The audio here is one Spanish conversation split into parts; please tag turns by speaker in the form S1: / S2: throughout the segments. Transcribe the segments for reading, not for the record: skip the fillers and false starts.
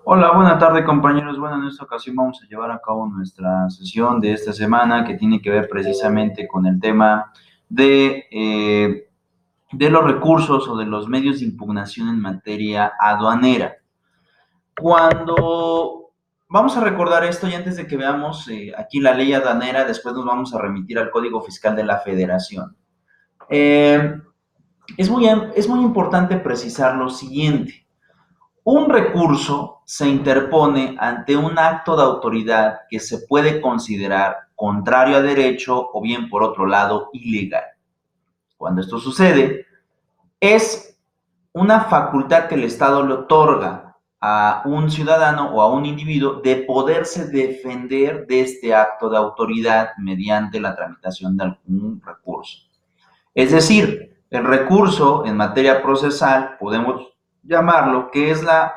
S1: Hola, buena tarde compañeros. Bueno, en esta ocasión vamos a llevar a cabo nuestra sesión de esta semana que tiene que ver precisamente con el tema de los recursos o de los medios de impugnación en materia aduanera. Cuando vamos a recordar esto y antes de que veamos aquí la ley aduanera, después nos vamos a remitir al Código Fiscal de la Federación. Eh, es muy importante precisar lo siguiente. Un recurso se interpone ante un acto de autoridad que se puede considerar contrario a derecho o bien, por otro lado, ilegal. Cuando esto sucede, es una facultad que el Estado le otorga a un ciudadano o a un individuo de poderse defender de este acto de autoridad mediante la tramitación de algún recurso. Es decir, el recurso en materia procesal, podemos llamarlo, que es la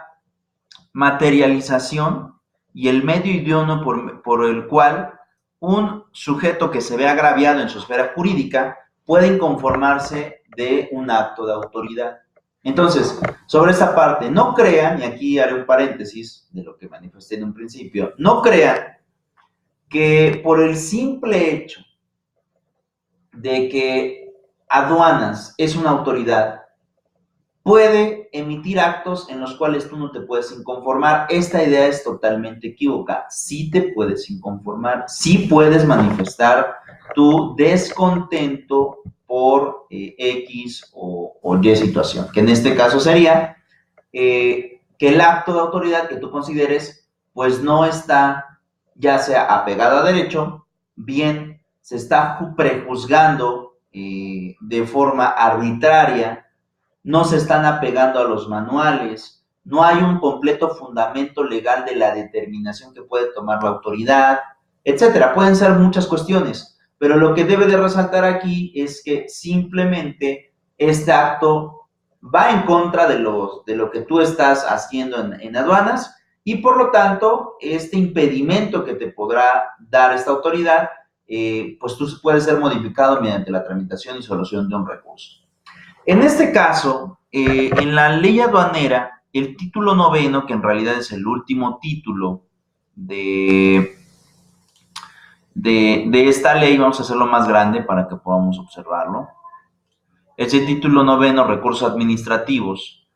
S1: materialización y el medio idóneo por el cual un sujeto que se ve agraviado en su esfera jurídica puede inconformarse de un acto de autoridad. Entonces, sobre esta parte, no crean, y aquí haré un paréntesis de lo que manifesté en un principio, no crean que por el simple hecho de que aduanas es una autoridad, puede emitir actos en los cuales tú no te puedes inconformar. Esta idea es totalmente equívoca. Sí te puedes inconformar, sí puedes manifestar tu descontento por X o Y situación, que en este caso sería que el acto de autoridad que tú consideres pues no está ya sea apegado a derecho, bien se está prejuzgando de forma arbitraria, no se están apegando a los manuales, no hay un completo fundamento legal de la determinación que puede tomar la autoridad, etcétera. Pueden ser muchas cuestiones, pero lo que debe de resaltar aquí es que simplemente este acto va en contra de lo que tú estás haciendo en aduanas y por lo tanto este impedimento que te podrá dar esta autoridad, pues tú puede ser modificado mediante la tramitación y solución de un recurso. En este caso, en la ley aduanera, el título noveno, que en realidad es el último título de, de esta ley, vamos a hacerlo más grande para que podamos observarlo. Ese título noveno, recursos administrativos,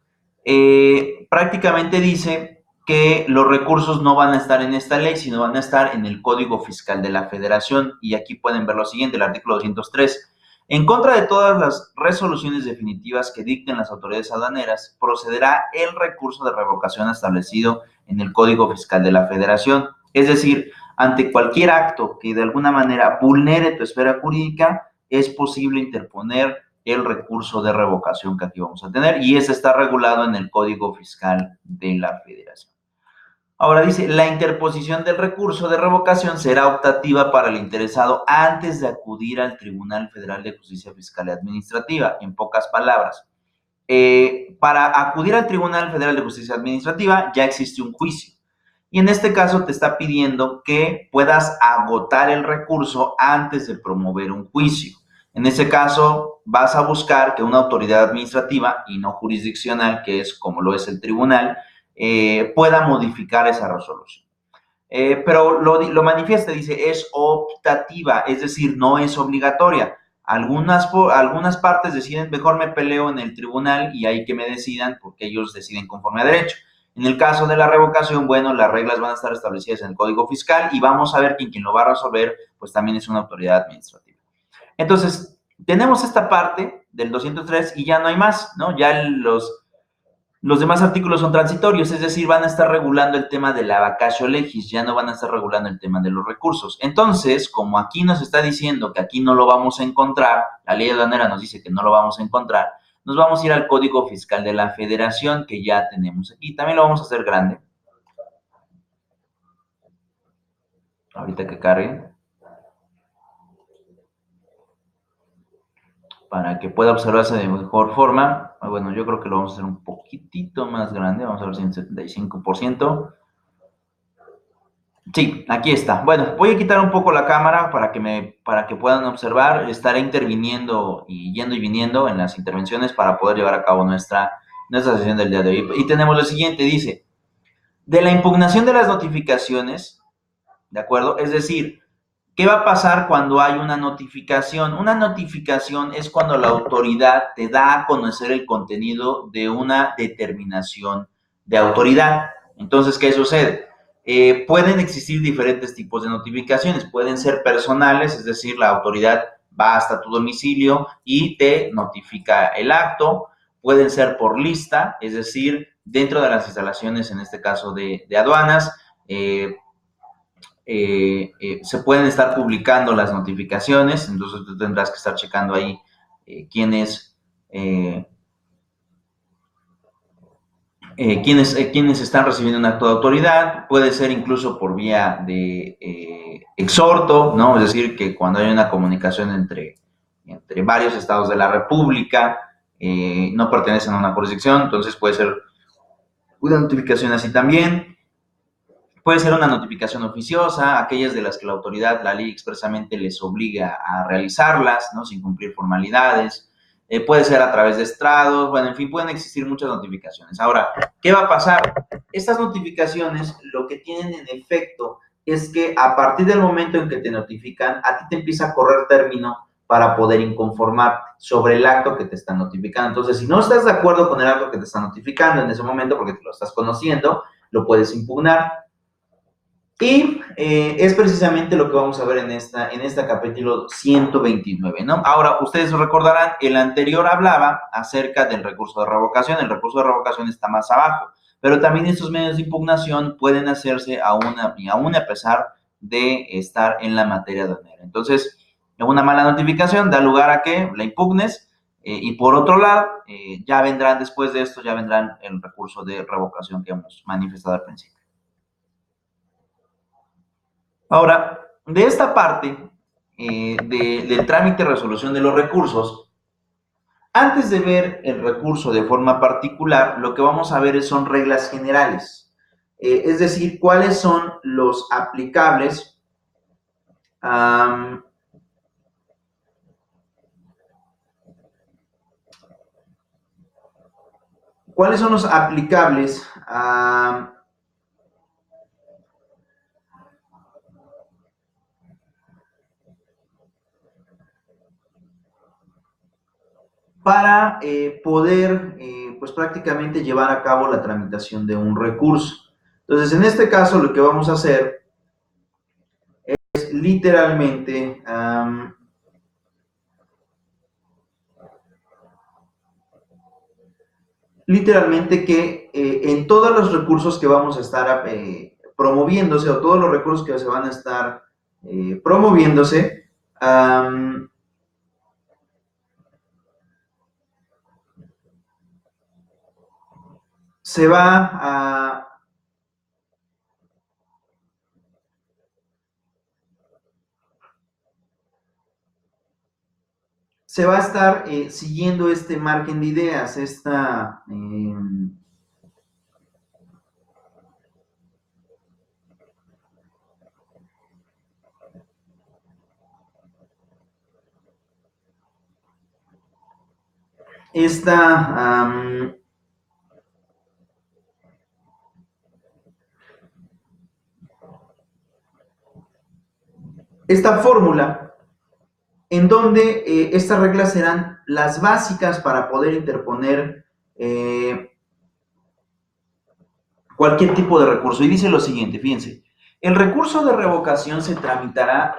S1: prácticamente dice que los recursos no van a estar en esta ley, sino van a estar en el Código Fiscal de la Federación. Y aquí pueden ver lo siguiente, el artículo 203. En contra de todas las resoluciones definitivas que dicten las autoridades aduaneras, procederá el recurso de revocación establecido en el Código Fiscal de la Federación. Es decir, ante cualquier acto que de alguna manera vulnere tu esfera jurídica, es posible interponer el recurso de revocación que aquí vamos a tener, y ese está regulado en el Código Fiscal de la Federación. Ahora dice, la interposición del recurso de revocación será optativa para el interesado antes de acudir al Tribunal Federal de Justicia Fiscal y Administrativa. En pocas palabras, para acudir al Tribunal Federal de Justicia Administrativa ya existe un juicio. Y en este caso te está pidiendo que puedas agotar el recurso antes de promover un juicio. En ese caso, vas a buscar que una autoridad administrativa y no jurisdiccional, que es como lo es el tribunal, pueda modificar esa resolución. Pero lo manifiesta, dice, es optativa, es decir, no es obligatoria. Algunas partes deciden, mejor me peleo en el tribunal y ahí que me decidan, porque ellos deciden conforme a derecho. En el caso de la revocación, bueno, las reglas van a estar establecidas en el Código Fiscal y vamos a ver que quien lo va a resolver, pues también es una autoridad administrativa. Entonces, tenemos esta parte del 203 y ya no hay más, ¿no? Ya los demás artículos son transitorios, es decir, van a estar regulando el tema de la vacatio legis, ya no van a estar regulando el tema de los recursos. Entonces, como aquí nos está diciendo que aquí no lo vamos a encontrar, la ley aduanera nos dice que no lo vamos a encontrar, nos vamos a ir al Código Fiscal de la Federación, que ya tenemos aquí. También lo vamos a hacer grande. Ahorita que cargue. Para que pueda observarse de mejor forma. Bueno, yo creo que lo vamos a hacer un poquitito más grande. Vamos a ver si en 75%. Sí, aquí está. Bueno, voy a quitar un poco la cámara para que puedan observar. Estaré interviniendo y yendo y viniendo en las intervenciones para poder llevar a cabo nuestra sesión del día de hoy. Y tenemos lo siguiente, dice, De la impugnación de las notificaciones, ¿de acuerdo? Es decir, ¿qué va a pasar cuando hay una notificación? Una notificación es cuando la autoridad te da a conocer el contenido de una determinación de autoridad. Entonces, ¿qué sucede? Pueden existir diferentes tipos de notificaciones. Pueden ser personales, es decir, la autoridad va hasta tu domicilio y te notifica el acto. Pueden ser por lista, es decir, dentro de las instalaciones, en este caso de aduanas. Se pueden estar publicando las notificaciones, entonces tú tendrás que estar checando ahí quiénes quienes están recibiendo un acto de autoridad. Puede ser incluso por vía de exhorto, ¿no? Es decir, que cuando hay una comunicación entre varios estados de la República, no pertenecen a una jurisdicción, entonces puede ser una notificación así también. Puede ser una notificación oficiosa, aquellas de las que la autoridad, la ley expresamente les obliga a realizarlas, ¿no? Sin cumplir formalidades. Puede ser a través de estrados, bueno, en fin, pueden existir muchas notificaciones. Ahora, ¿qué va a pasar? Estas notificaciones lo que tienen en efecto es que a partir del momento en que te notifican, a ti te empieza a correr término para poder inconformarte sobre el acto que te están notificando. Entonces, si no estás de acuerdo con el acto que te están notificando en ese momento, porque te lo estás conociendo, lo puedes impugnar. Y es precisamente lo que vamos a ver en este capítulo 129, ¿no? Ahora, ustedes recordarán, el anterior hablaba acerca del recurso de revocación. El recurso de revocación está más abajo, pero también estos medios de impugnación pueden hacerse aún a pesar de estar en la materia aduanera. Entonces, una mala notificación da lugar a que la impugnes y por otro lado, ya vendrán después de esto, ya vendrán el recurso de revocación que hemos manifestado al principio. Ahora, de esta parte del trámite de resolución de los recursos, antes de ver el recurso de forma particular, lo que vamos a ver son reglas generales. Es decir, cuáles son los aplicables ¿cuáles son los aplicables para poder, pues prácticamente llevar a cabo la tramitación de un recurso? Entonces, en este caso, lo que vamos a hacer es literalmente que en todos los recursos que vamos a estar promoviéndose o todos los recursos que se van a estar promoviéndose, se va a estar siguiendo este margen de ideas, esta fórmula en donde estas reglas serán las básicas para poder interponer cualquier tipo de recurso. Y dice lo siguiente, fíjense, el recurso de revocación se tramitará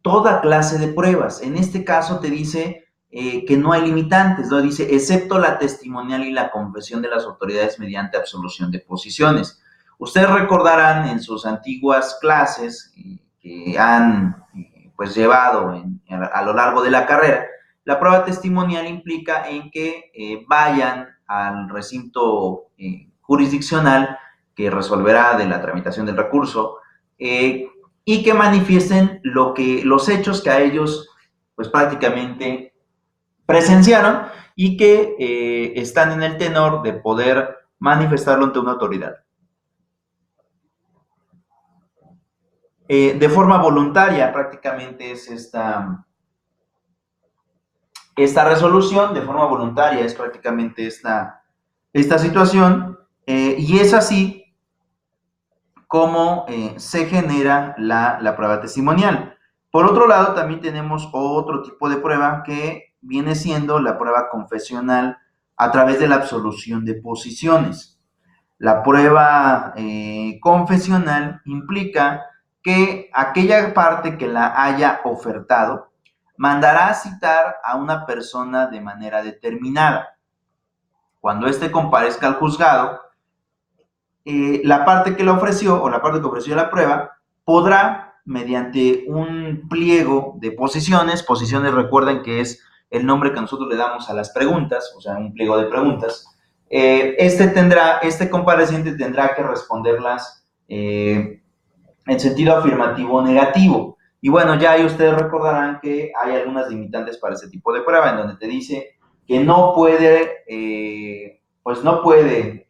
S1: toda clase de pruebas. En este caso te dice que no hay limitantes, ¿no? Dice, excepto la testimonial y la confesión de las autoridades mediante absolución de posiciones. Ustedes recordarán en sus antiguas clases que han pues llevado a lo largo de la carrera, la prueba testimonial implica en que vayan al recinto jurisdiccional que resolverá de la tramitación del recurso y que manifiesten los hechos que a ellos pues prácticamente presenciaron y que están en el tenor de poder manifestarlo ante una autoridad. De forma voluntaria prácticamente es esta resolución, de forma voluntaria es prácticamente esta situación y es así cómo se genera la prueba testimonial. Por otro lado, también tenemos otro tipo de prueba que viene siendo la prueba confesional a través de la absolución de posiciones. La prueba confesional implica que aquella parte que la haya ofertado mandará a citar a una persona de manera determinada. Cuando éste comparezca al juzgado, la parte que la ofreció o la parte que ofreció la prueba podrá, mediante un pliego de posiciones recuerden que es el nombre que nosotros le damos a las preguntas, o sea, un pliego de preguntas, este compareciente tendrá que responderlas en sentido afirmativo o negativo. Y bueno, ya ahí ustedes recordarán que hay algunas limitantes para ese tipo de prueba, en donde te dice que no puede, pues no puede,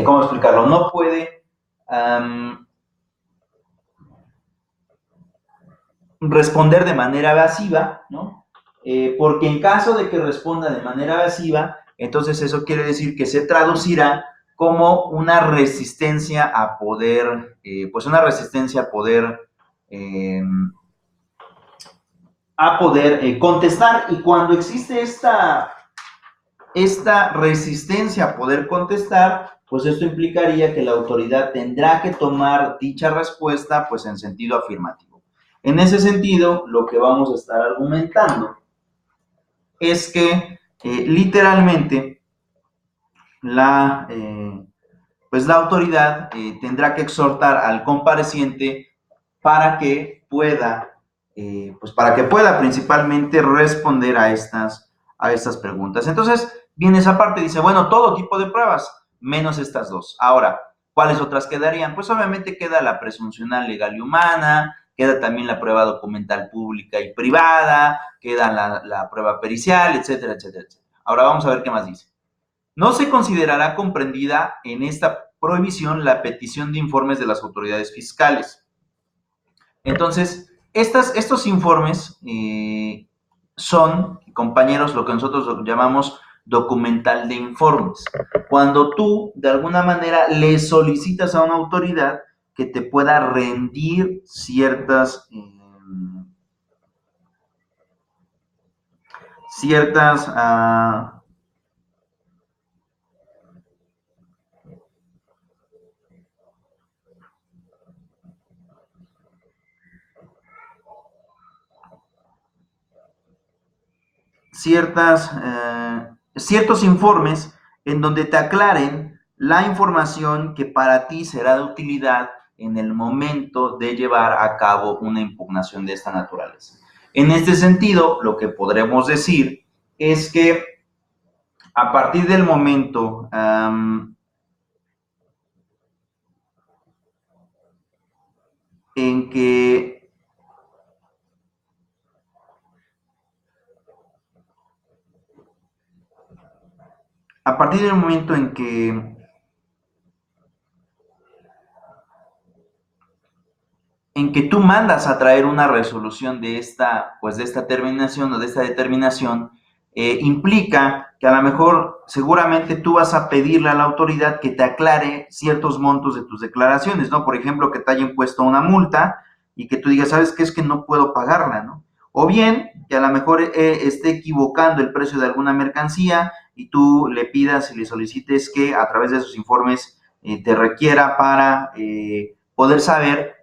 S1: ¿cómo explicarlo? No puede responder de manera evasiva, ¿no? Porque en caso de que responda de manera evasiva, entonces eso quiere decir que se traducirá como una resistencia a poder, pues una resistencia a poder contestar. Y cuando existe esta resistencia a poder contestar, pues esto implicaría que la autoridad tendrá que tomar dicha respuesta pues en sentido afirmativo. En ese sentido, lo que vamos a estar argumentando es que literalmente pues la autoridad tendrá que exhortar al compareciente para que pueda, pues para que pueda principalmente responder a estas preguntas. Entonces, viene esa parte y dice, bueno, todo tipo de pruebas, menos estas dos. Ahora, ¿cuáles otras quedarían? Pues obviamente queda la presuncional legal y humana, queda también la prueba documental pública y privada, queda la prueba pericial, etcétera, etcétera, etcétera. Ahora vamos a ver qué más dice. No se considerará comprendida en esta prohibición la petición de informes de las autoridades fiscales. Entonces, estos informes son, compañeros, lo que nosotros llamamos documental de informes. Cuando tú, de alguna manera, le solicitas a una autoridad que te pueda rendir ciertas ciertos informes en donde te aclaren la información que para ti será de utilidad en el momento de llevar a cabo una impugnación de esta naturaleza. En este sentido, lo que podremos decir es que a partir del momento en que tú mandas a traer una resolución de esta terminación o de esta determinación, implica que a lo mejor seguramente tú vas a pedirle a la autoridad que te aclare ciertos montos de tus declaraciones, ¿no? Por ejemplo, que te hayan puesto una multa y que tú digas, ¿sabes qué? Es que no puedo pagarla, ¿no? O bien que a lo mejor esté equivocando el precio de alguna mercancía y tú le pidas y le solicites que a través de esos informes te requiera para poder saber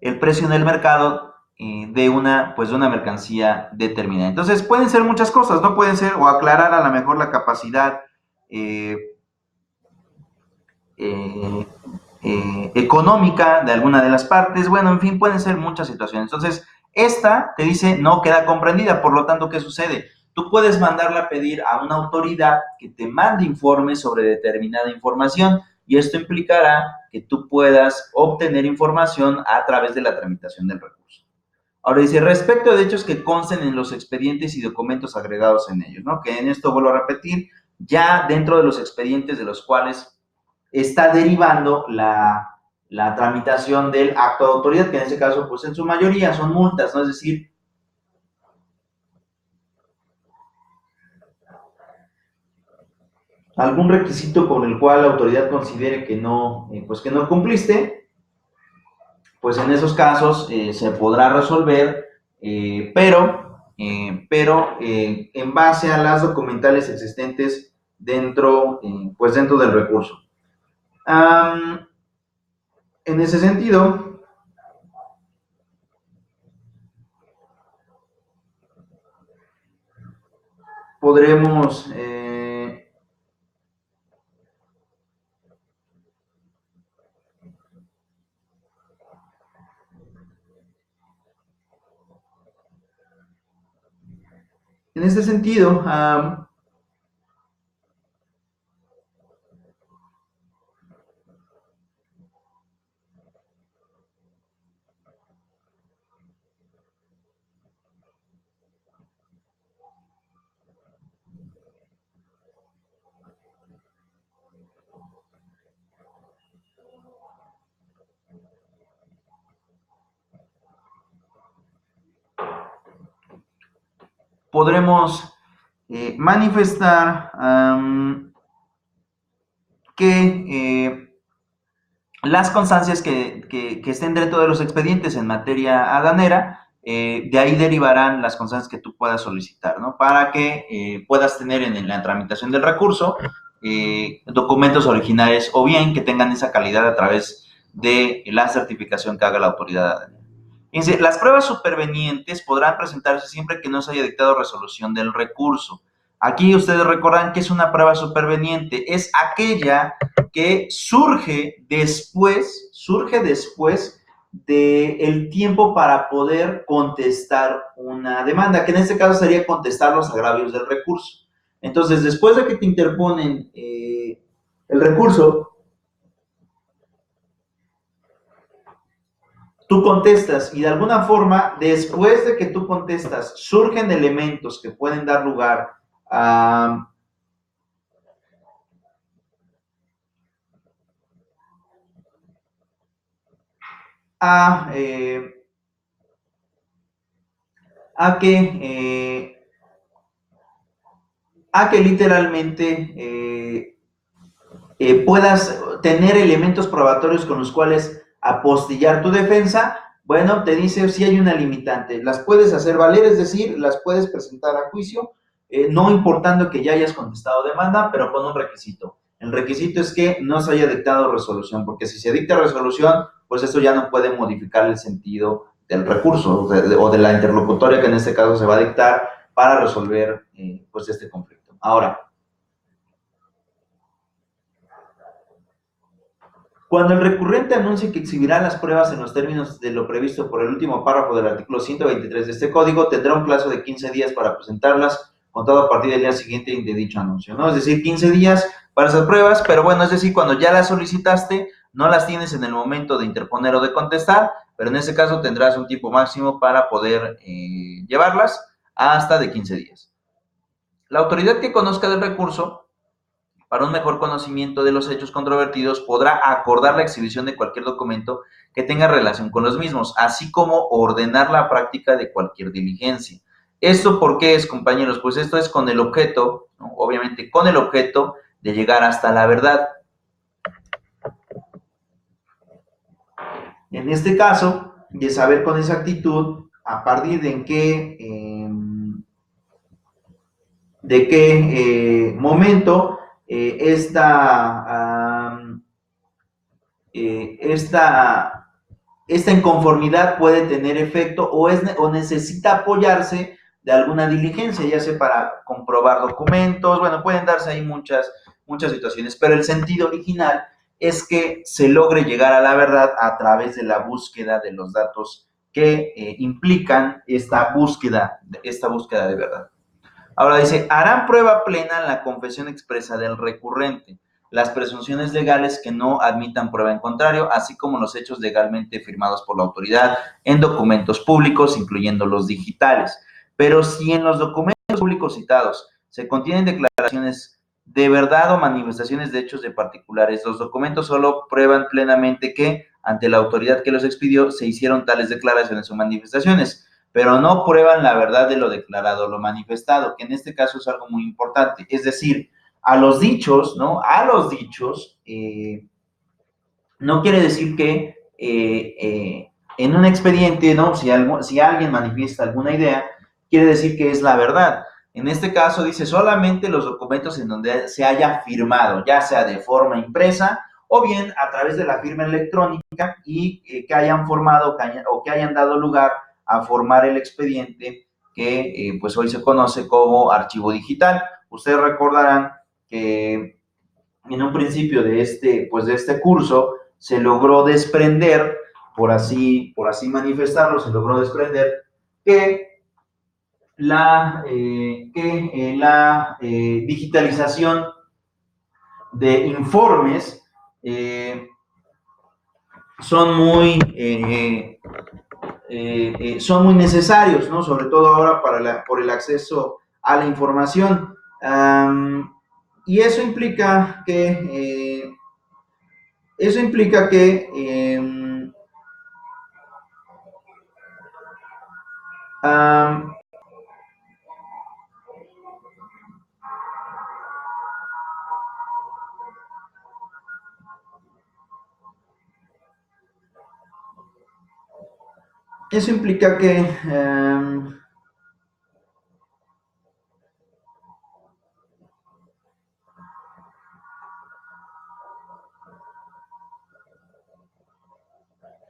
S1: el precio en el mercado de una mercancía determinada. Entonces, pueden ser muchas cosas, ¿no? Pueden ser o aclarar a lo mejor la capacidad económica de alguna de las partes, bueno, en fin, pueden ser muchas situaciones. Entonces, esta te dice no queda comprendida, por lo tanto, ¿qué sucede? Tú puedes mandarla a pedir a una autoridad que te mande informes sobre determinada información y esto implicará que tú puedas obtener información a través de la tramitación del recurso. Ahora dice, respecto de hechos que consten en los expedientes y documentos agregados en ellos, ¿no? Que en esto vuelvo a repetir, ya dentro de los expedientes de los cuales está derivando la tramitación del acto de autoridad, que en este caso, pues en su mayoría son multas, ¿no? Es decir, algún requisito con el cual la autoridad considere que no, pues que no cumpliste, pues en esos casos se podrá resolver, pero en base a las documentales existentes pues dentro del recurso. En ese sentido, podremos en este sentido, podremos manifestar que las constancias que estén dentro de los expedientes en materia aduanera, de ahí derivarán las constancias que tú puedas solicitar, ¿no? Para que puedas tener en la tramitación del recurso documentos originales o bien que tengan esa calidad a través de la certificación que haga la autoridad aduanera. Fíjense, las pruebas supervenientes podrán presentarse siempre que no se haya dictado resolución del recurso. Aquí ustedes recordan que es una prueba superveniente, es aquella que surge después del tiempo para poder contestar una demanda, que en este caso sería contestar los agravios del recurso. Entonces, después de que te interponen el recurso, tú contestas y de alguna forma, después de que tú contestas, surgen elementos que pueden dar lugar a, a que literalmente puedas tener elementos probatorios con los cuales apostillar tu defensa, bueno, te dice si hay una limitante. Las puedes hacer valer, es decir, las puedes presentar a juicio, no importando que ya hayas contestado demanda, pero con un requisito. El requisito es que no se haya dictado resolución, porque si se dicta resolución, pues eso ya no puede modificar el sentido del recurso o de la interlocutoria que en este caso se va a dictar para resolver pues este conflicto. Ahora, cuando el recurrente anuncie que exhibirá las pruebas en los términos de lo previsto por el último párrafo del artículo 123 de este código, tendrá un plazo de 15 días para presentarlas, contado a partir del día siguiente de dicho anuncio, ¿no? Es decir, 15 días para esas pruebas, pero bueno, es decir, cuando ya las solicitaste, no las tienes en el momento de interponer o de contestar, pero en ese caso tendrás un tiempo máximo para poder llevarlas hasta de 15 días. La autoridad que conozca del recurso para un mejor conocimiento de los hechos controvertidos, podrá acordar la exhibición de cualquier documento que tenga relación con los mismos, así como ordenar la práctica de cualquier diligencia. ¿Esto por qué es, compañeros? Pues esto es con el objeto, ¿no? Obviamente con el objeto de llegar hasta la verdad. En este caso, de saber con exactitud a partir de qué momento esta inconformidad puede tener efecto o necesita apoyarse de alguna diligencia, ya sea para comprobar documentos, bueno, pueden darse ahí muchas situaciones, pero el sentido original es que se logre llegar a la verdad a través de la búsqueda de los datos que implican esta búsqueda de verdad. Ahora dice, harán prueba plena en la confesión expresa del recurrente, las presunciones legales que no admitan prueba en contrario, así como los hechos legalmente firmados por la autoridad en documentos públicos, incluyendo los digitales. Pero si en los documentos públicos citados se contienen declaraciones de verdad o manifestaciones de hechos de particulares, los documentos solo prueban plenamente que, ante la autoridad que los expidió, se hicieron tales declaraciones o manifestaciones, pero no prueban la verdad de lo declarado o lo manifestado, que en este caso es algo muy importante. Es decir, a los dichos, ¿no? A los dichos, no quiere decir que en un expediente, ¿no? Si alguien manifiesta alguna idea, quiere decir que es la verdad. En este caso dice solamente los documentos en donde se haya firmado, ya sea de forma impresa o bien a través de la firma electrónica y que hayan formado o que hayan dado lugar a formar el expediente que pues hoy se conoce como archivo digital. Ustedes recordarán que en un principio de este curso se logró desprender, por así manifestarlo, se logró desprender que la digitalización de informes son muy necesarios, ¿no? Sobre todo ahora por el acceso a la información. Y eso implica que Eso implica que um, eso implica que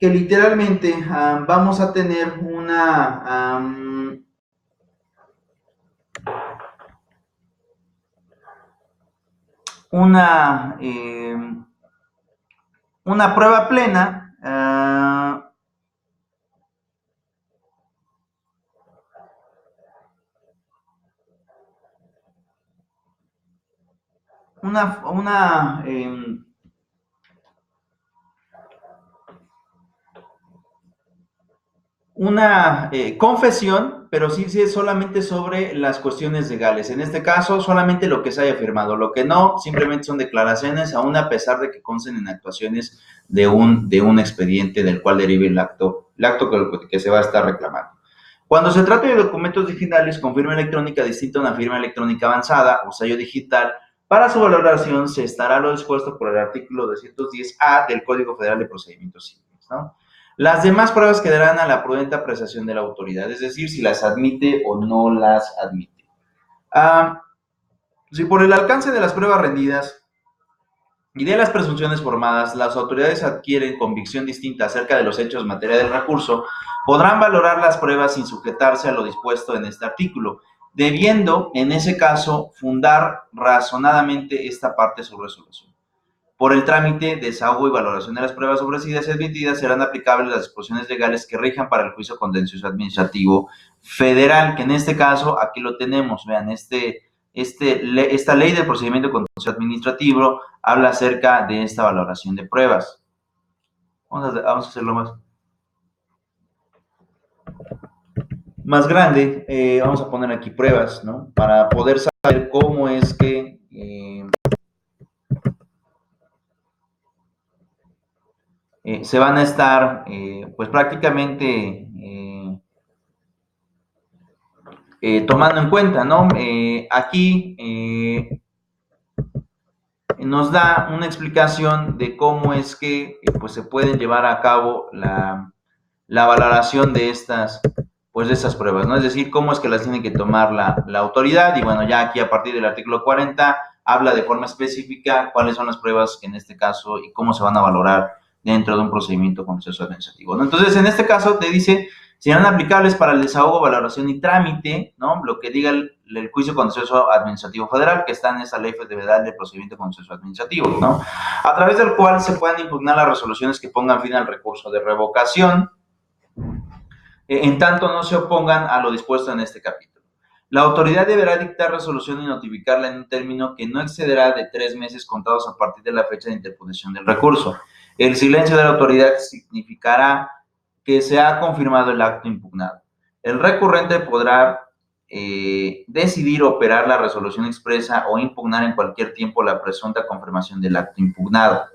S1: literalmente vamos a tener una, una prueba plena una confesión, pero sí es solamente sobre las cuestiones legales. En este caso, solamente lo que se haya firmado. Lo que no, simplemente son declaraciones, aún a pesar de que consten en actuaciones de un expediente del cual derive el acto que se va a estar reclamando. Cuando se trata de documentos digitales con firma electrónica distinta a una firma electrónica avanzada o sello digital, para su valoración se estará lo dispuesto por el artículo 210A del Código Federal de Procedimientos Civiles, ¿no? Las demás pruebas quedarán a la prudente apreciación de la autoridad, es decir, si las admite o no las admite. Si por el alcance de las pruebas rendidas y de las presunciones formadas, las autoridades adquieren convicción distinta acerca de los hechos en materia del recurso, podrán valorar las pruebas sin sujetarse a lo dispuesto en este artículo, debiendo, en ese caso, fundar razonadamente esta parte de su resolución. Por el trámite, desahogo y valoración de las pruebas ofrecidas y admitidas serán aplicables las disposiciones legales que rijan para el juicio contencioso administrativo federal, que en este caso, aquí lo tenemos, vean, esta ley del procedimiento contencioso administrativo habla acerca de esta valoración de pruebas. Vamos a hacerlo más grande. Vamos a poner aquí pruebas, ¿no? Para poder saber cómo es que se van a estar, pues prácticamente tomando en cuenta, ¿no? Aquí nos da una explicación de cómo es que pues se pueden llevar a cabo la valoración de estas pruebas, ¿no? Es decir, cómo es que las tiene que tomar la autoridad. Y bueno, ya aquí a partir del artículo 40 habla de forma específica cuáles son las pruebas en este caso y cómo se van a valorar dentro de un procedimiento contencioso administrativo, ¿no? Entonces, en este caso te dice, serán aplicables para el desahogo, valoración y trámite, ¿no? Lo que diga el juicio contencioso administrativo federal, que está en esa ley federal de procedimiento contencioso administrativo, ¿no? A través del cual se puedan impugnar las resoluciones que pongan fin al recurso de revocación, en tanto no se opongan a lo dispuesto en este capítulo. La autoridad deberá dictar resolución y notificarla en un término que no excederá de 3 meses contados a partir de la fecha de interposición del recurso. El silencio de la autoridad significará que se ha confirmado el acto impugnado. El recurrente podrá decidir operar la resolución expresa o impugnar en cualquier tiempo la presunta confirmación del acto impugnado.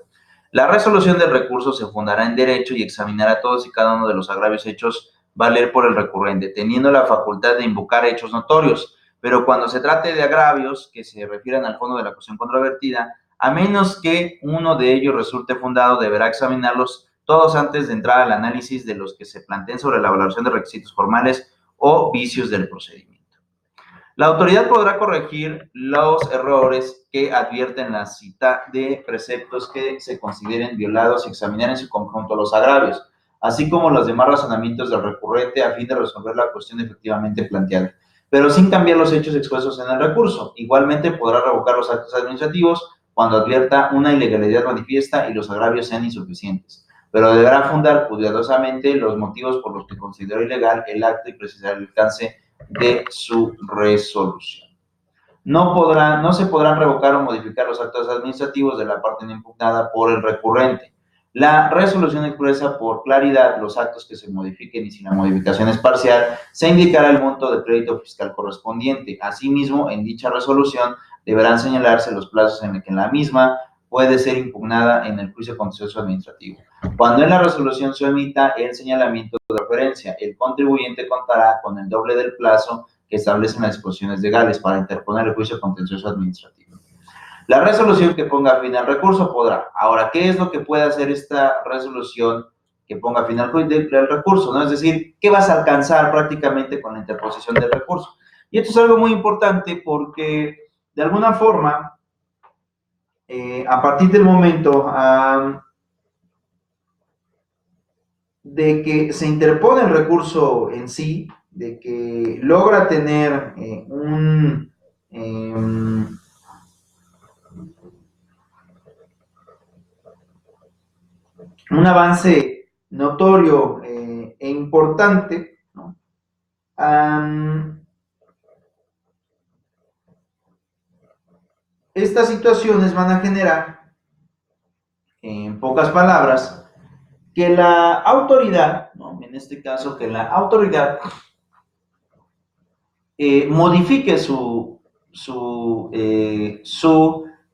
S1: La resolución del recurso se fundará en derecho y examinará todos y cada uno de los agravios hechos valer por el recurrente, teniendo la facultad de invocar hechos notorios, Pero cuando se trate de agravios que se refieran al fondo de la cuestión controvertida, a menos que uno de ellos resulte fundado, deberá examinarlos todos antes de entrar al análisis de los que se planteen sobre la valoración de requisitos formales o vicios del procedimiento. La autoridad podrá corregir los errores que advierten la cita de preceptos que se consideren violados y examinar en su conjunto los agravios, así como los demás razonamientos del recurrente a fin de resolver la cuestión efectivamente planteada, pero sin cambiar los hechos expuestos en el recurso. Igualmente podrá revocar los actos administrativos cuando advierta una ilegalidad manifiesta y los agravios sean insuficientes, pero deberá fundar cuidadosamente los motivos por los que consideró ilegal el acto y precisar el alcance de su resolución. No se podrán revocar o modificar los actos administrativos de la parte no impugnada por el recurrente. La resolución expresa por claridad los actos que se modifiquen y si la modificación es parcial, se indicará el monto del crédito fiscal correspondiente. Asimismo, en dicha resolución deberán señalarse los plazos en los que la misma puede ser impugnada en el juicio contencioso administrativo. Cuando en la resolución se omita el señalamiento de referencia, el contribuyente contará con el doble del plazo que establecen las disposiciones legales para interponer el juicio contencioso administrativo. La resolución que ponga fin al recurso podrá. Ahora, ¿qué es lo que puede hacer esta resolución que ponga fin al recurso? ¿No? Es decir, ¿qué vas a alcanzar prácticamente con la interposición del recurso? Y esto es algo muy importante porque, de alguna forma, a partir del momento de que se interpone el recurso en sí, de que logra tener un avance notorio e importante, ¿no? Estas situaciones van a generar, en pocas palabras, que la autoridad, ¿no? En este caso, que la autoridad modifique su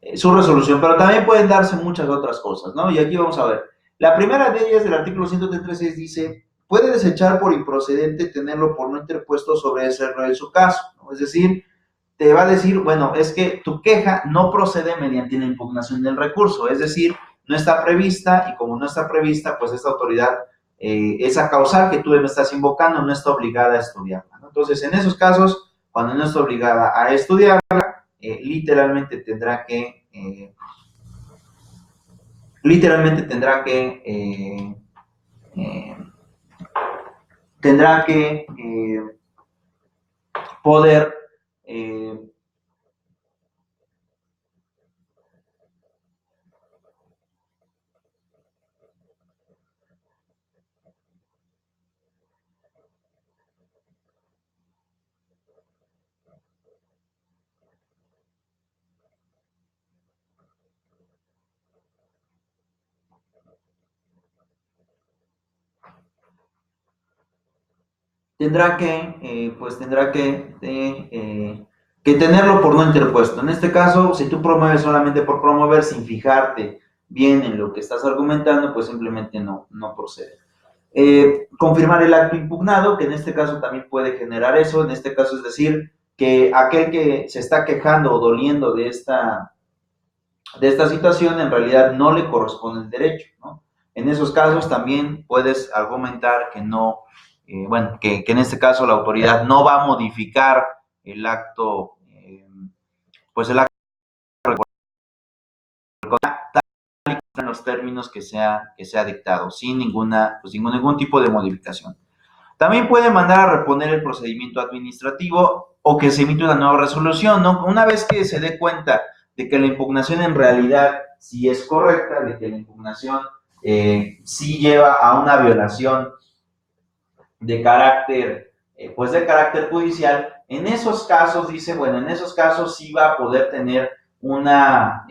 S1: resolución, pero también pueden darse muchas otras cosas, ¿no? Y aquí vamos a ver. La primera de ellas del artículo 136 dice, puede desechar por improcedente tenerlo por no interpuesto sobre ese error en su caso, ¿no? Es decir, te va a decir, bueno, es que tu queja no procede mediante la impugnación del recurso, es decir, no está prevista y como no está prevista, pues esta autoridad, esa causal que tú me estás invocando no está obligada a estudiarla, ¿no? Entonces, en esos casos, cuando no está obligada a estudiarla, literalmente tendrá que poder que tenerlo por no interpuesto. En este caso, si tú promueves solamente por promover sin fijarte bien en lo que estás argumentando, pues simplemente no procede. Confirmar el acto impugnado, que en este caso también puede generar eso, en este caso es decir, que aquel que se está quejando o doliendo de esta situación en realidad no le corresponde el derecho, ¿no? En esos casos también puedes argumentar que no, que en este caso la autoridad no va a modificar el acto, pues el acto en los términos que sea dictado, sin ningún tipo de modificación. También puede mandar a reponer el procedimiento administrativo o que se emite una nueva resolución, ¿no? Una vez que se dé cuenta de que la impugnación en realidad sí es correcta, de que la impugnación sí lleva a una violación de carácter, de carácter judicial, en esos casos, dice, bueno, en esos casos sí va a poder tener una,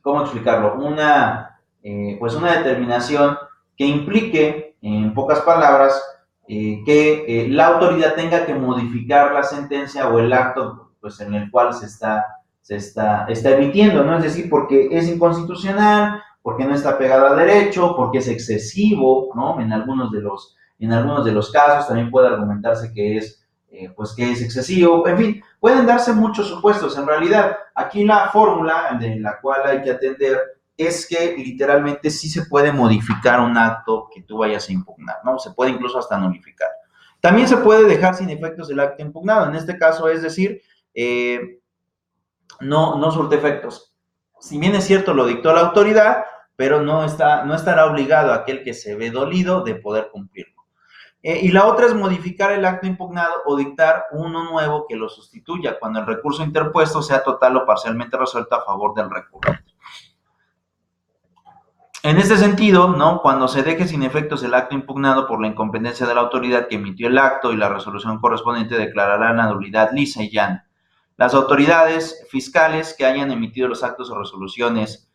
S1: ¿cómo explicarlo? Una determinación que implique, en pocas palabras, que la autoridad tenga que modificar la sentencia o el acto pues, en el cual se está emitiendo, ¿no? Es decir, porque es inconstitucional, porque no está pegado a derecho, porque es excesivo, ¿no? En algunos de los casos también puede argumentarse que es pues que es excesivo, en fin, pueden darse muchos supuestos. En realidad, aquí la fórmula de la cual hay que atender es que literalmente sí se puede modificar un acto que tú vayas a impugnar, ¿no? Se puede incluso hasta nulificar. También se puede dejar sin efectos el acto impugnado. En este caso, es decir, no surte efectos. Si bien es cierto, lo dictó la autoridad, pero no estará obligado aquel que se ve dolido de poder cumplirlo. Y la otra es modificar el acto impugnado o dictar uno nuevo que lo sustituya cuando el recurso interpuesto sea total o parcialmente resuelto a favor del recurrente. En este sentido, ¿no? Cuando se deje sin efectos el acto impugnado por la incompetencia de la autoridad que emitió el acto y la resolución correspondiente declarará la nulidad lisa y llana. Las autoridades fiscales que hayan emitido los actos o resoluciones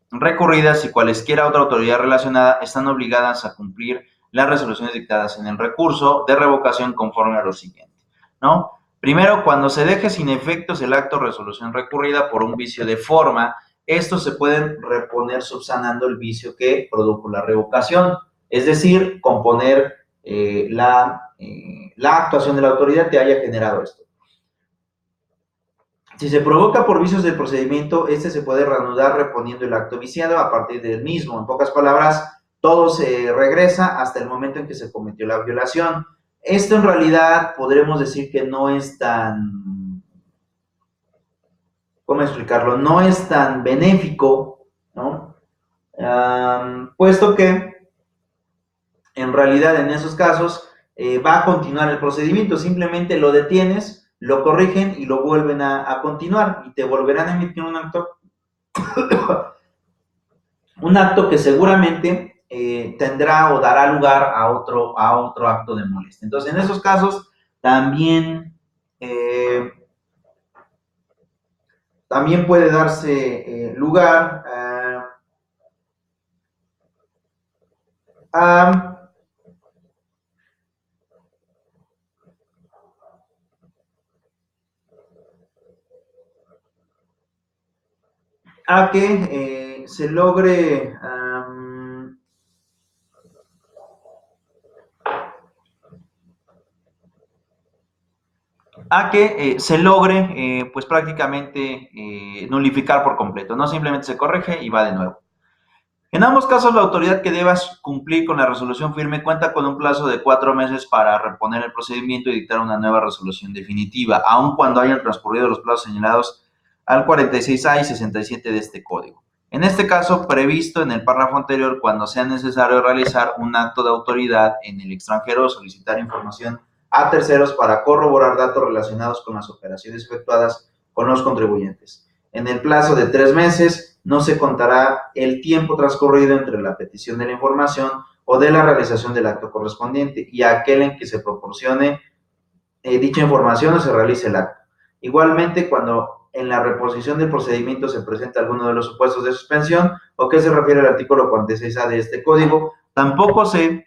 S1: recurridas y cualesquiera otra autoridad relacionada están obligadas a cumplir las resoluciones dictadas en el recurso de revocación conforme a lo siguiente, ¿no? Primero, cuando se deje sin efectos el acto o resolución recurrida por un vicio de forma, estos se pueden reponer subsanando el vicio que produjo la revocación, es decir, componer la actuación de la autoridad que haya generado esto. Si se provoca por vicios del procedimiento, este se puede reanudar reponiendo el acto viciado a partir del mismo. En pocas palabras, todo se regresa hasta el momento en que se cometió la violación. Esto en realidad podremos decir que no es tan, ¿cómo explicarlo? No es tan benéfico, ¿no? Puesto que en realidad en esos casos va a continuar el procedimiento, simplemente lo detienes, lo corrigen y lo vuelven a continuar y te volverán a emitir un acto, un acto que seguramente tendrá o dará lugar a otro acto de molestia. Entonces, en esos casos también, también puede darse lugar a que se logre pues prácticamente nulificar por completo, no simplemente se corrige y va de nuevo. En ambos casos, la autoridad que deba cumplir con la resolución firme cuenta con un plazo de 4 meses para reponer el procedimiento y dictar una nueva resolución definitiva, aun cuando hayan transcurrido los plazos señalados al 46A y 67 de este código. En este caso, previsto en el párrafo anterior, cuando sea necesario realizar un acto de autoridad en el extranjero o solicitar información a terceros para corroborar datos relacionados con las operaciones efectuadas con los contribuyentes. En el plazo de 3 meses, no se contará el tiempo transcurrido entre la petición de la información o de la realización del acto correspondiente y aquel en que se proporcione dicha información o se realice el acto. Igualmente, cuando en la reposición del procedimiento se presenta alguno de los supuestos de suspensión o que se refiere al artículo 46A de este código, tampoco se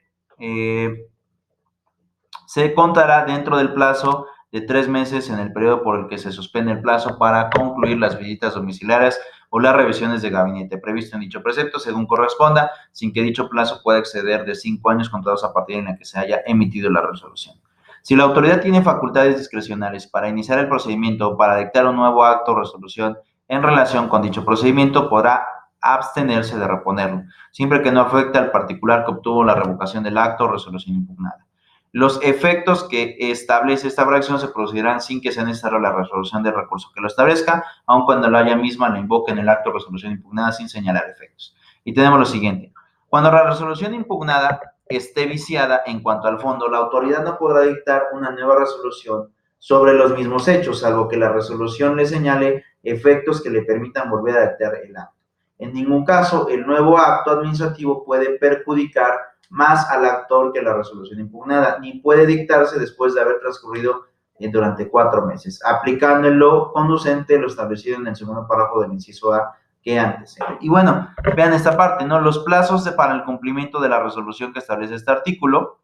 S1: contará dentro del plazo de 3 meses en el periodo por el que se suspende el plazo para concluir las visitas domiciliarias o las revisiones de gabinete previsto en dicho precepto, según corresponda, sin que dicho plazo pueda exceder de 5 años contados a partir en la que se haya emitido la resolución. Si la autoridad tiene facultades discrecionales para iniciar el procedimiento o para dictar un nuevo acto o resolución en relación con dicho procedimiento, podrá abstenerse de reponerlo, siempre que no afecte al particular que obtuvo la revocación del acto o resolución impugnada. Los efectos que establece esta fracción se producirán sin que sea necesaria la resolución del recurso que lo establezca, aun cuando la haya misma la invoque en el acto de resolución impugnada sin señalar efectos. Y tenemos lo siguiente. Cuando la resolución impugnada esté viciada en cuanto al fondo, la autoridad no podrá dictar una nueva resolución sobre los mismos hechos, salvo que la resolución le señale efectos que le permitan volver a dictar el acto. En ningún caso, el nuevo acto administrativo puede perjudicar más al actor que la resolución impugnada, ni puede dictarse después de haber transcurrido durante 4 meses, aplicando en lo conducente lo establecido en el segundo párrafo del inciso A que antes. Y bueno, vean esta parte, ¿no? Los plazos para el cumplimiento de la resolución que establece este artículo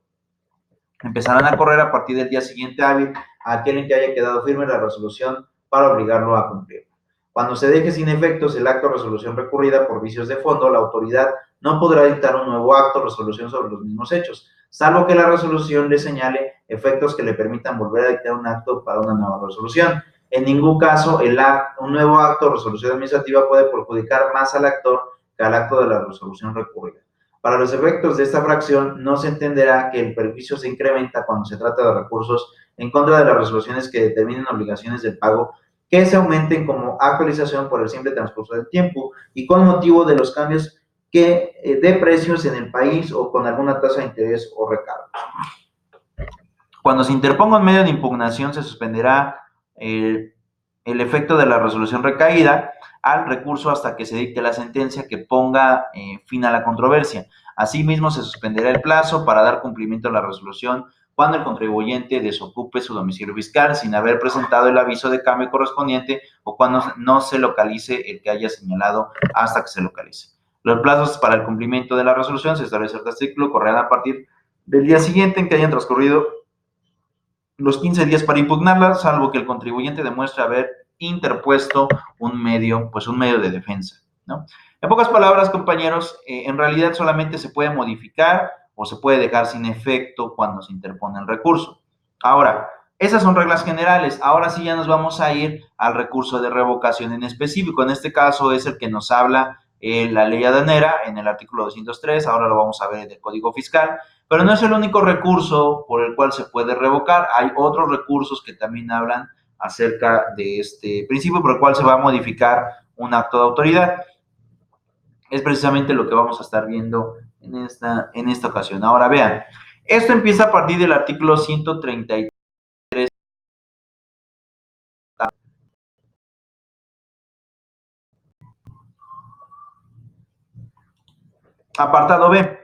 S1: empezarán a correr a partir del día siguiente hábil a aquel en que haya quedado firme la resolución para obligarlo a cumplir. Cuando se deje sin efectos el acto o resolución recurrida por vicios de fondo, la autoridad no podrá dictar un nuevo acto o resolución sobre los mismos hechos. salvo que la resolución le señale efectos que le permitan volver a dictar un acto para una nueva resolución. En ningún caso, un nuevo acto o resolución administrativa puede perjudicar más al actor que al acto de la resolución recurrida. Para los efectos de esta fracción, no se entenderá que el perjuicio se incrementa cuando se trata de recursos en contra de las resoluciones que determinen obligaciones de pago que se aumenten como actualización por el simple transcurso del tiempo y con motivo de los cambios de precios en el país o con alguna tasa de interés o recargos. Cuando se interponga un medio de impugnación, se suspenderá el efecto de la resolución recaída al recurso hasta que se dicte la sentencia que ponga fin a la controversia. Asimismo, se suspenderá el plazo para dar cumplimiento a la resolución cuando el contribuyente desocupe su domicilio fiscal sin haber presentado el aviso de cambio correspondiente o cuando no se localice el que haya señalado hasta que se localice. Los plazos para el cumplimiento de la resolución, se establece el artículo, correrán a partir del día siguiente en que hayan transcurrido los 15 días para impugnarla, salvo que el contribuyente demuestre haber interpuesto un medio de defensa, ¿no? En pocas palabras, compañeros, en realidad solamente se puede modificar o se puede dejar sin efecto cuando se interpone el recurso. Ahora, esas son reglas generales. Ahora sí ya nos vamos a ir al recurso de revocación en específico. En este caso es el que nos habla la ley aduanera en el artículo 203. Ahora lo vamos a ver en el Código Fiscal. Pero no es el único recurso por el cual se puede revocar. Hay otros recursos que también hablan acerca de este principio por el cual se va a modificar un acto de autoridad. Es precisamente lo que vamos a estar viendo en esta ocasión. Ahora vean, esto empieza a partir del artículo 133. Apartado B.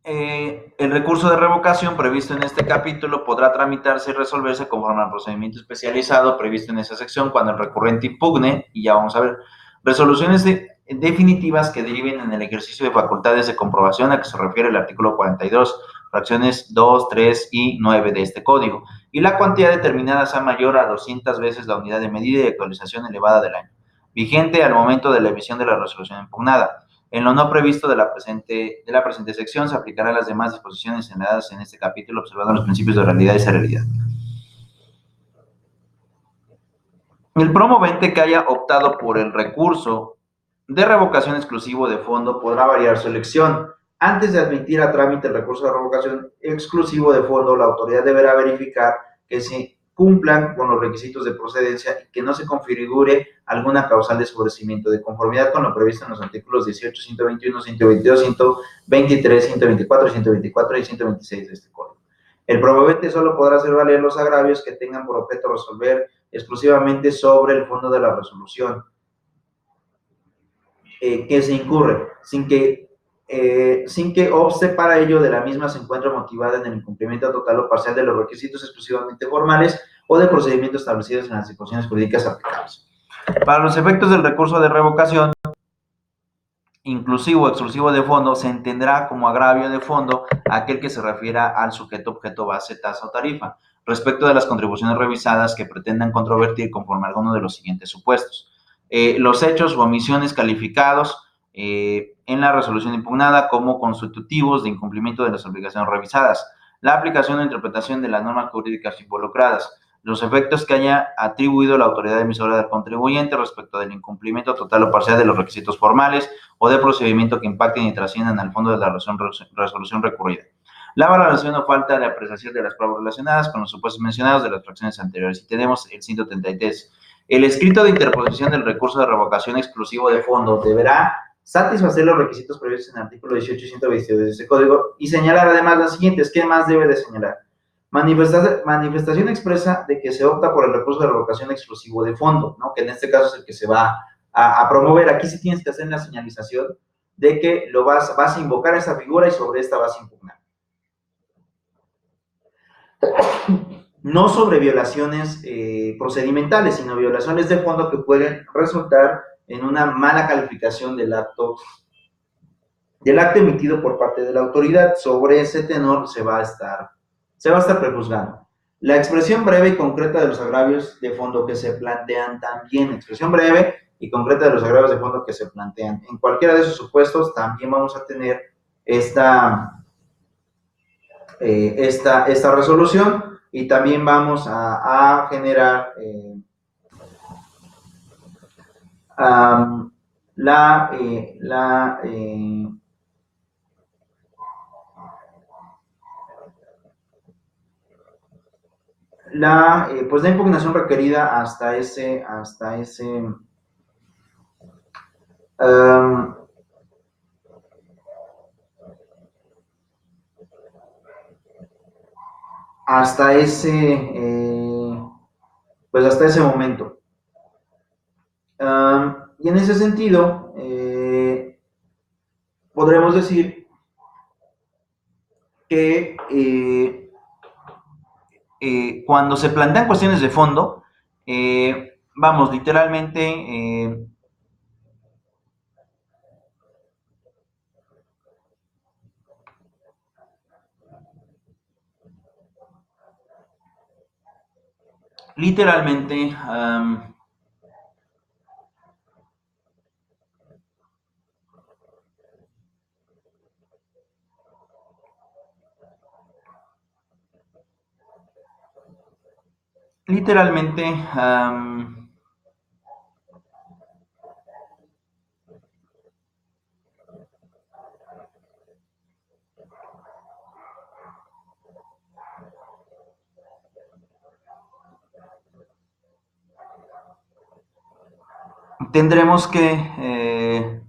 S1: El recurso de revocación previsto en este capítulo podrá tramitarse y resolverse conforme al procedimiento especializado previsto en esa sección cuando el recurrente impugne, y ya vamos a ver, resoluciones definitivas que deriven en el ejercicio de facultades de comprobación a que se refiere el artículo 42, fracciones 2, 3 y 9 de este código, y la cuantía determinada sea mayor a 200 veces la unidad de medida y actualización elevada del año, vigente al momento de la emisión de la resolución impugnada. En lo no previsto de la presente sección se aplicarán las demás disposiciones señaladas en este capítulo observando los principios de realidad y celeridad. El promovente que haya optado por el recurso de revocación exclusivo de fondo podrá variar su elección. Antes de admitir a trámite el recurso de revocación exclusivo de fondo, la autoridad deberá verificar que se cumplan con los requisitos de procedencia y que no se configure alguna causal de sobrecimiento de conformidad con lo previsto en los artículos 18, 121, 122, 123, 124, 124 y 126 de este código. El promovente solo podrá hacer valer los agravios que tengan por objeto resolver exclusivamente sobre el fondo de la resolución que se incurre, sin que obste para ello de la misma se encuentre motivada en el incumplimiento total o parcial de los requisitos exclusivamente formales o de procedimientos establecidos en las disposiciones jurídicas aplicables. Para los efectos del recurso de revocación, inclusivo o exclusivo de fondo, se entenderá como agravio de fondo aquel que se refiera al sujeto, objeto, base, tasa o tarifa, respecto de las contribuciones revisadas que pretendan controvertir conforme a alguno de los siguientes supuestos. Los hechos o omisiones calificados en la resolución impugnada como constitutivos de incumplimiento de las obligaciones revisadas, la aplicación o interpretación de las normas jurídicas involucradas, los efectos que haya atribuido la autoridad emisora del contribuyente respecto del incumplimiento total o parcial de los requisitos formales o de procedimiento que impacten y trasciendan al fondo de la resolución recurrida. La valoración o falta de apreciación de las pruebas relacionadas con los supuestos mencionados de las fracciones anteriores. Y tenemos el 133. El escrito de interposición del recurso de revocación exclusivo de fondo deberá satisfacer los requisitos previstos en el artículo 18 y 122 de este código y señalar además las siguientes. ¿Qué más debe de señalar? Manifestación expresa de que se opta por el recurso de revocación exclusivo de fondo, ¿no? Que en este caso es el que se va a promover. Aquí sí tienes que hacer la señalización de que vas a invocar esa figura y sobre esta vas a impugnar. No sobre violaciones procedimentales, sino violaciones de fondo que pueden resultar en una mala calificación del acto emitido por parte de la autoridad. Sobre ese tenor se va a estar prejuzgando. La expresión breve y concreta de los agravios de fondo que se plantean también, expresión breve y concreta de los agravios de fondo que se plantean. En cualquiera de esos supuestos también vamos a tener esta esta resolución, y también vamos a generar pues la impugnación requerida um, hasta ese momento. Y en ese sentido, podremos decir que cuando se plantean cuestiones de fondo, vamos, literalmente, literalmente, literalmente, tendremos que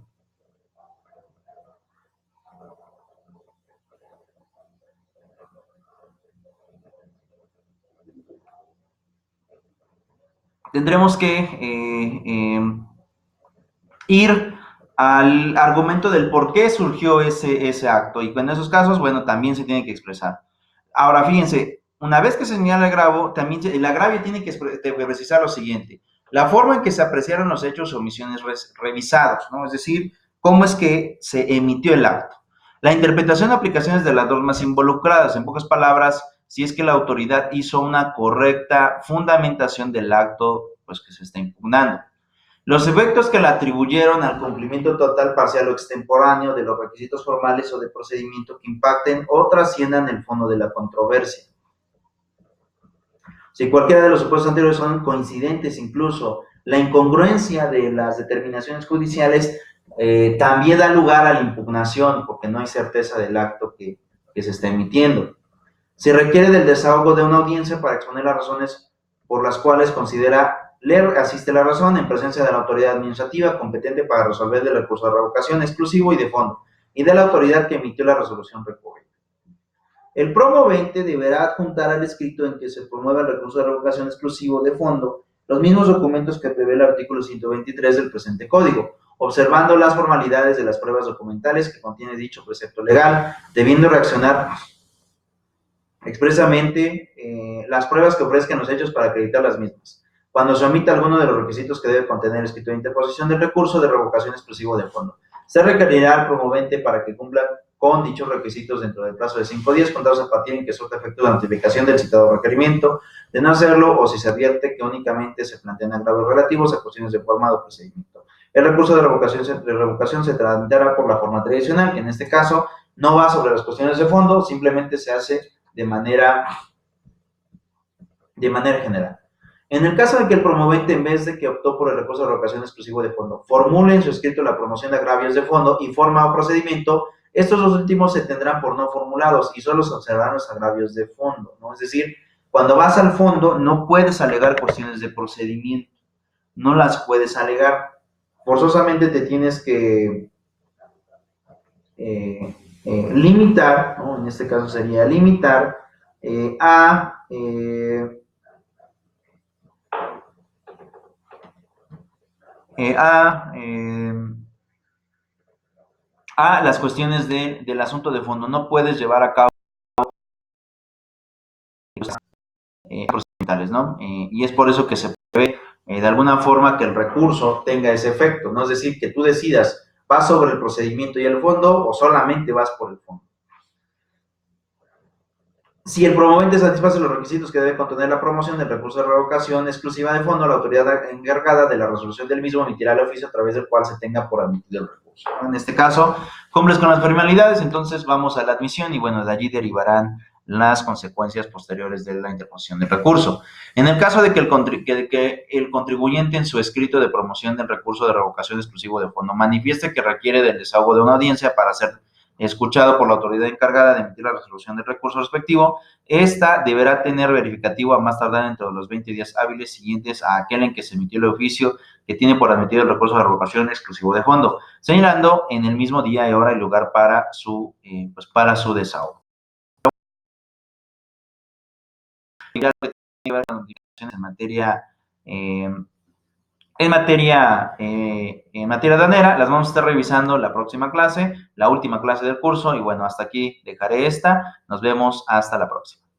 S1: ir al argumento del por qué surgió ese acto, y en esos casos, bueno, también se tiene que expresar. Ahora, fíjense, una vez que se señala el agravio, también el agravio tiene que precisar lo siguiente: la forma en que se apreciaron los hechos o omisiones revisados, ¿no? Es decir, cómo es que se emitió el acto. La interpretación y aplicaciones de las normas involucradas, en pocas palabras, si es que la autoridad hizo una correcta fundamentación del acto, pues, que se está impugnando. Los efectos que le atribuyeron al cumplimiento total, parcial o extemporáneo de los requisitos formales o de procedimiento que impacten o trasciendan el fondo de la controversia. Si cualquiera de los supuestos anteriores son coincidentes, incluso la incongruencia de las determinaciones judiciales también da lugar a la impugnación, porque no hay certeza del acto que se está emitiendo. Se requiere del desahogo de una audiencia para exponer las razones por las cuales considera le asiste la razón en presencia de la autoridad administrativa competente para resolver el recurso de revocación exclusivo y de fondo, y de la autoridad que emitió la resolución recurrida. El promovente deberá adjuntar al escrito en que se promueva el recurso de revocación exclusivo de fondo los mismos documentos que prevé el artículo 123 del presente código, observando las formalidades de las pruebas documentales que contiene dicho precepto legal, debiendo reaccionar expresamente las pruebas que ofrezcan los hechos para acreditar las mismas, cuando se omita alguno de los requisitos que debe contener el escrito de interposición del recurso de revocación exclusivo de fondo. Se requerirá al promovente para que cumpla con dichos requisitos dentro del plazo de 5 días, contados a partir en que surta efecto la notificación del citado requerimiento. De no hacerlo, o si se advierte que únicamente se plantean agravios relativos a cuestiones de forma o procedimiento, el recurso de revocación se tramitará por la forma tradicional, que en este caso no va sobre las cuestiones de fondo, simplemente se hace de manera general. En el caso de que el promovente, en vez de que optó por el recurso de revocación exclusivo de fondo, formule en su escrito la promoción de agravios de fondo y forma o procedimiento, estos dos últimos se tendrán por no formulados y solo se observarán los agravios de fondo, ¿no? Es decir, cuando vas al fondo no puedes alegar cuestiones de procedimiento, no las puedes alegar. Forzosamente te tienes que limitar, ¿no? En este caso sería limitar a las cuestiones del asunto de fondo. No puedes llevar a cabo procedimentales, ¿no? Y es por eso que se prevé de alguna forma que el recurso tenga ese efecto, ¿no? Es decir, que tú decidas, ¿vas sobre el procedimiento y el fondo o solamente vas por el fondo? Si el promovente satisface los requisitos que debe contener la promoción del recurso de revocación exclusiva de fondo, la autoridad encargada de la resolución del mismo emitirá el oficio a través del cual se tenga por admitido el recurso. En este caso, cumples con las formalidades, entonces vamos a la admisión y bueno, de allí derivarán las consecuencias posteriores de la interposición del recurso. En el caso de que el contribuyente en su escrito de promoción del recurso de revocación exclusivo de fondo manifieste que requiere del desahogo de una audiencia para ser escuchado por la autoridad encargada de emitir la resolución del recurso respectivo, esta deberá tener verificativo a más tardar entre los 20 días hábiles siguientes a aquel en que se emitió el oficio que tiene por admitido el recurso de revocación exclusivo de fondo, señalando en el mismo día y hora y lugar para su desahogo. En materia en materia aduanera, las vamos a estar revisando la próxima clase, la última clase del curso, y bueno, hasta aquí dejaré esta. Nos vemos hasta la próxima.